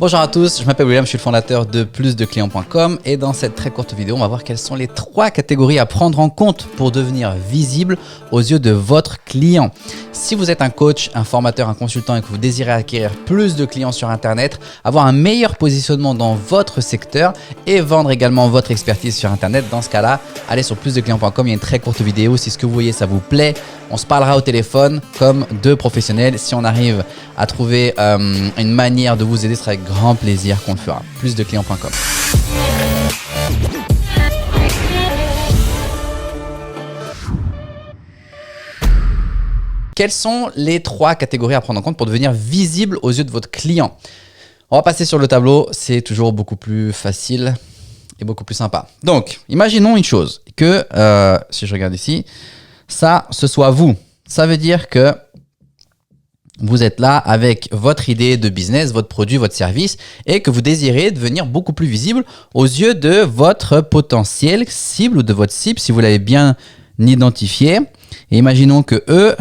Bonjour à tous, je m'appelle William, je suis le fondateur de plusdeclients.com et dans cette très courte vidéo, on va voir quelles sont les 3 catégories à prendre en compte pour devenir visible aux yeux de votre client. Si vous êtes un coach, un formateur, un consultant et que vous désirez acquérir plus de clients sur Internet, avoir un meilleur positionnement dans votre secteur et vendre également votre expertise sur Internet, dans ce cas-là, allez sur plusdeclients.com, il y a une très courte vidéo. Si ce que vous voyez, ça vous plaît, on se parlera au téléphone comme deux professionnels. Si on arrive à trouver une manière de vous aider, ce sera avec grand plaisir qu'on le fera. Plusdeclients.com. Quelles sont les 3 catégories à prendre en compte pour devenir visible aux yeux de votre client? On va passer sur le tableau, c'est toujours beaucoup plus facile et beaucoup plus sympa. Donc, imaginons une chose, que si je regarde ici, ça, ce soit vous. Ça veut dire que vous êtes là avec votre idée de business, votre produit, votre service et que vous désirez devenir beaucoup plus visible aux yeux de votre potentiel cible ou de votre cible si vous l'avez bien identifié. Et imaginons que eux,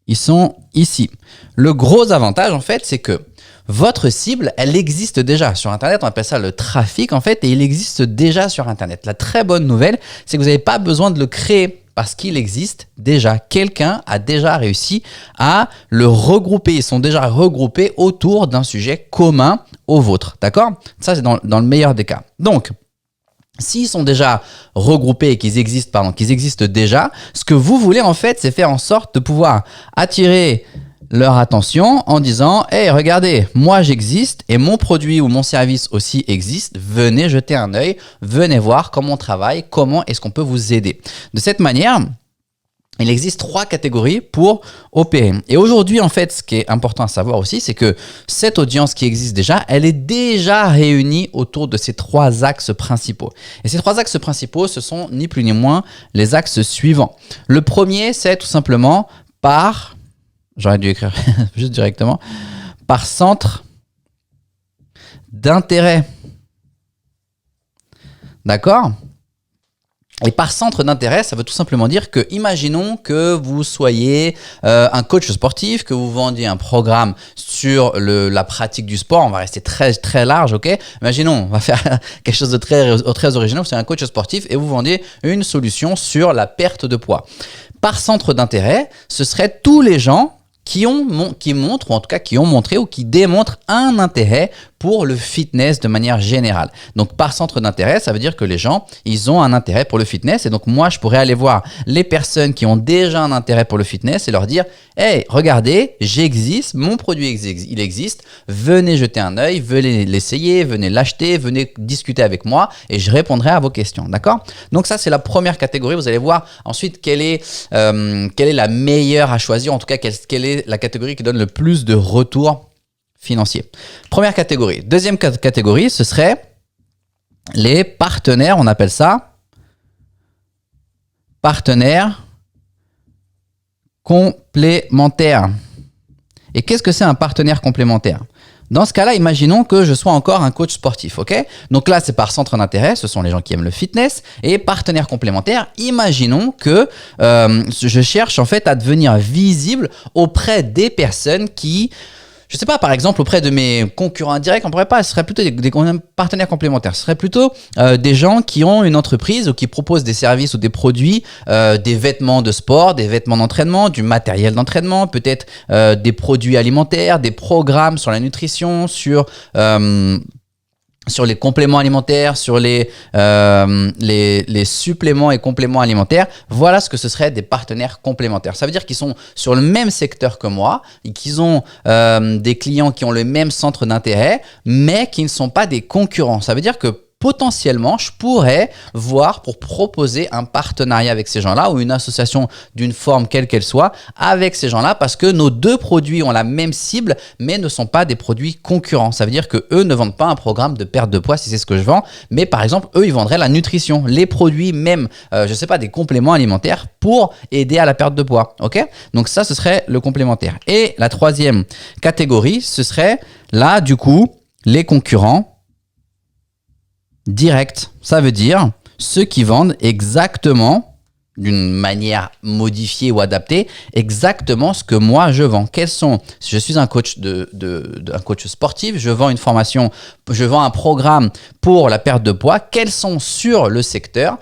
ils sont ici. Le gros avantage, en fait, c'est que votre cible, elle existe déjà sur Internet. On appelle ça le trafic, en fait, et il existe déjà sur Internet. La très bonne nouvelle, c'est que vous n'avez pas besoin de le créer parce qu'il existe déjà. Quelqu'un a déjà réussi à le regrouper. Ils sont déjà regroupés autour d'un sujet commun au vôtre. D'accord? Ça, c'est dans le meilleur des cas. Donc, s'ils sont déjà regroupés et qu'ils existent déjà, ce que vous voulez en fait, c'est faire en sorte de pouvoir attirer leur attention en disant « Hey, regardez, moi j'existe et mon produit ou mon service aussi existe. Venez jeter un œil, venez voir comment on travaille, comment est-ce qu'on peut vous aider. » De cette manière, il existe 3 catégories pour opérer. Et aujourd'hui, en fait, ce qui est important à savoir aussi, c'est que cette audience qui existe déjà, elle est déjà réunie autour de ces 3 axes principaux. Et ces 3 axes principaux, ce sont ni plus ni moins les axes suivants. Le premier, c'est tout simplement par, j'aurais dû écrire juste directement, par centre d'intérêt. D'accord ? Et par centre d'intérêt, ça veut tout simplement dire que, imaginons que vous soyez un coach sportif, que vous vendiez un programme sur la pratique du sport. On va rester très, très large, ok? Imaginons, on va faire quelque chose de très original. Vous êtes un coach sportif et vous vendez une solution sur la perte de poids. Par centre d'intérêt, ce serait tous les gens qui montrent, ou en tout cas qui ont montré ou qui démontrent un intérêt pour le fitness de manière générale. Donc, par centre d'intérêt, ça veut dire que les gens, ils ont un intérêt pour le fitness. Et donc, moi, je pourrais aller voir les personnes qui ont déjà un intérêt pour le fitness et leur dire « Hey, regardez, j'existe, mon produit il existe, venez jeter un œil, venez l'essayer, venez l'acheter, venez discuter avec moi et je répondrai à vos questions. » D'accord? Donc, ça, c'est la première catégorie. Vous allez voir ensuite quelle est la meilleure à choisir, en tout cas, quelle est la catégorie qui donne le plus de retours financier. Première catégorie. Deuxième catégorie, ce serait les partenaires. On appelle ça partenaires complémentaires. Et qu'est-ce que c'est un partenaire complémentaire? Dans ce cas-là, imaginons que je sois encore un coach sportif, ok? Donc là, c'est par centre d'intérêt, ce sont les gens qui aiment le fitness. Et partenaire complémentaire, imaginons que je cherche en fait à devenir visible auprès des personnes qui, je sais pas, par exemple, auprès de mes concurrents indirects, on pourrait pas, ce serait plutôt des partenaires complémentaires. Ce serait plutôt des gens qui ont une entreprise ou qui proposent des services ou des produits, des vêtements de sport, des vêtements d'entraînement, du matériel d'entraînement, peut-être des produits alimentaires, des programmes sur la nutrition, sur les compléments alimentaires, sur les suppléments et compléments alimentaires. Voilà ce que ce serait des partenaires complémentaires. Ça veut dire qu'ils sont sur le même secteur que moi et qu'ils ont des clients qui ont le même centre d'intérêt, mais qui ne sont pas des concurrents. Ça veut dire que potentiellement, je pourrais voir pour proposer un partenariat avec ces gens-là ou une association d'une forme quelle qu'elle soit avec ces gens-là parce que nos 2 produits ont la même cible mais ne sont pas des produits concurrents. Ça veut dire que eux ne vendent pas un programme de perte de poids si c'est ce que je vends, mais par exemple, eux, ils vendraient la nutrition, les produits même, je sais pas, des compléments alimentaires pour aider à la perte de poids. Ok? Donc ça, ce serait le complémentaire. Et la 3e catégorie, ce serait là, du coup, les concurrents direct. Ça veut dire ceux qui vendent exactement d'une manière modifiée ou adaptée exactement ce que moi je vends. Si je suis un coach un coach sportif, je vends une formation, je vends un programme pour la perte de poids. Quels sont sur le secteur,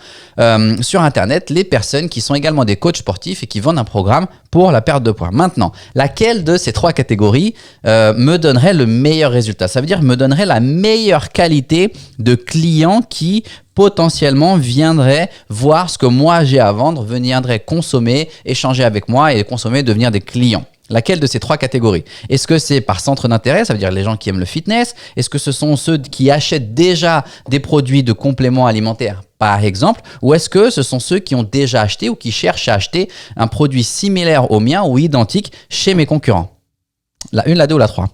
sur Internet, les personnes qui sont également des coachs sportifs et qui vendent un programme pour la perte de poids? Maintenant, laquelle de ces 3 catégories me donnerait le meilleur résultat? Ça veut dire me donnerait la meilleure qualité de clients qui potentiellement viendraient voir ce que moi j'ai à vendre, viendraient consommer, échanger avec moi et consommer, devenir des clients. Laquelle de ces 3 catégories? Est-ce que c'est par centre d'intérêt, ça veut dire les gens qui aiment le fitness? Est-ce que ce sont ceux qui achètent déjà des produits de compléments alimentaires, par exemple? Ou est-ce que ce sont ceux qui ont déjà acheté ou qui cherchent à acheter un produit similaire au mien ou identique chez mes concurrents? La 1, la 2 ou la 3?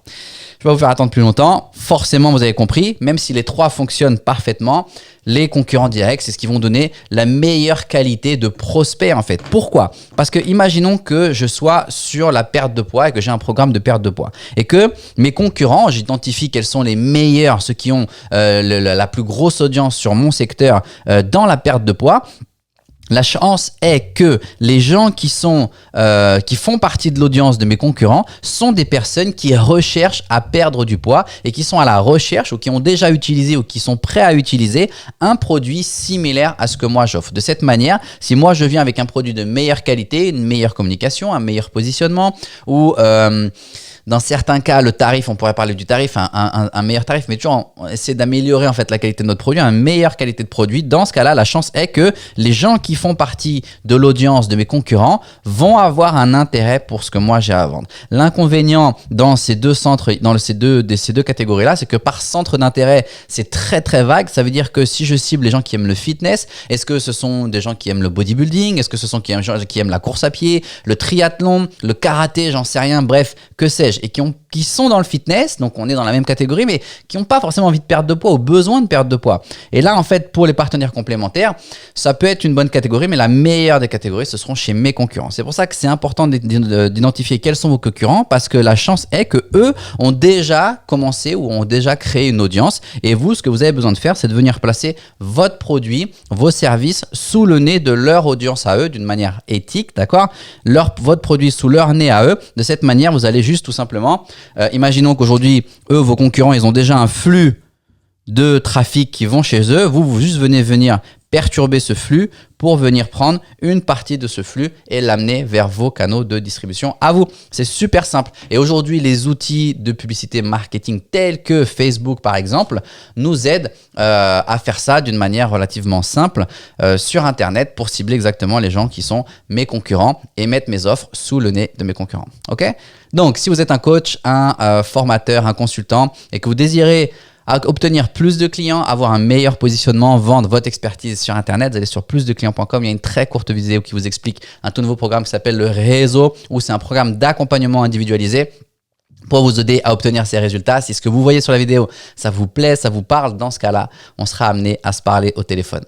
Je vais pas vous faire attendre plus longtemps. Forcément, vous avez compris, même si les 3 fonctionnent parfaitement, les concurrents directs, c'est ce qui vont donner la meilleure qualité de prospect en fait. Pourquoi? Parce que imaginons que je sois sur la perte de poids et que j'ai un programme de perte de poids et que mes concurrents, j'identifie quels sont les meilleurs, ceux qui ont la plus grosse audience sur mon secteur dans la perte de poids. La chance est que les gens qui font partie de l'audience de mes concurrents sont des personnes qui recherchent à perdre du poids et qui sont à la recherche ou qui ont déjà utilisé ou qui sont prêts à utiliser un produit similaire à ce que moi j'offre. De cette manière, si moi je viens avec un produit de meilleure qualité, une meilleure communication, un meilleur positionnement ou dans certains cas, le tarif, on pourrait parler du tarif, un meilleur tarif, mais toujours on essaie d'améliorer en fait la qualité de notre produit, une meilleure qualité de produit. Dans ce cas-là, la chance est que les gens qui font partie de l'audience de mes concurrents vont avoir un intérêt pour ce que moi j'ai à vendre. L'inconvénient dans ces deux centres, dans ces deux catégories-là, c'est que par centre d'intérêt, c'est très très vague. Ça veut dire que si je cible les gens qui aiment le fitness, est-ce que ce sont des gens qui aiment le bodybuilding? Est-ce que ce sont des gens qui aiment la course à pied, le triathlon, le karaté, j'en sais rien, bref, que sais-je, et qui sont dans le fitness, donc on est dans la même catégorie, mais qui n'ont pas forcément envie de perdre de poids ou besoin de perdre de poids. Et là, en fait, pour les partenaires complémentaires, ça peut être une bonne catégorie, mais la meilleure des catégories, ce seront chez mes concurrents. C'est pour ça que c'est important d'identifier quels sont vos concurrents, parce que la chance est que eux ont déjà commencé ou ont déjà créé une audience. Et vous, ce que vous avez besoin de faire, c'est de venir placer votre produit, vos services sous le nez de leur audience à eux, d'une manière éthique, d'accord? Votre produit sous leur nez à eux. De cette manière, vous allez juste tout simplement, imaginons qu'aujourd'hui, eux, vos concurrents, ils ont déjà un flux de trafic qui vont chez eux. Vous juste venir perturber ce flux pour venir prendre une partie de ce flux et l'amener vers vos canaux de distribution à vous. C'est super simple. Et aujourd'hui, les outils de publicité marketing tels que Facebook, par exemple, nous aident à faire ça d'une manière relativement simple sur Internet pour cibler exactement les gens qui sont mes concurrents et mettre mes offres sous le nez de mes concurrents. OK? Donc, si vous êtes un coach, un formateur, un consultant et que vous désirez obtenir plus de clients, avoir un meilleur positionnement, vendre votre expertise sur Internet, vous allez sur plusdeclients.com. Il y a une très courte vidéo qui vous explique un tout nouveau programme qui s'appelle le réseau, où c'est un programme d'accompagnement individualisé pour vous aider à obtenir ces résultats. Si ce que vous voyez sur la vidéo, ça vous plaît, ça vous parle, dans ce cas-là, on sera amené à se parler au téléphone.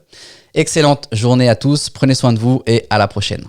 Excellente journée à tous, prenez soin de vous et à la prochaine.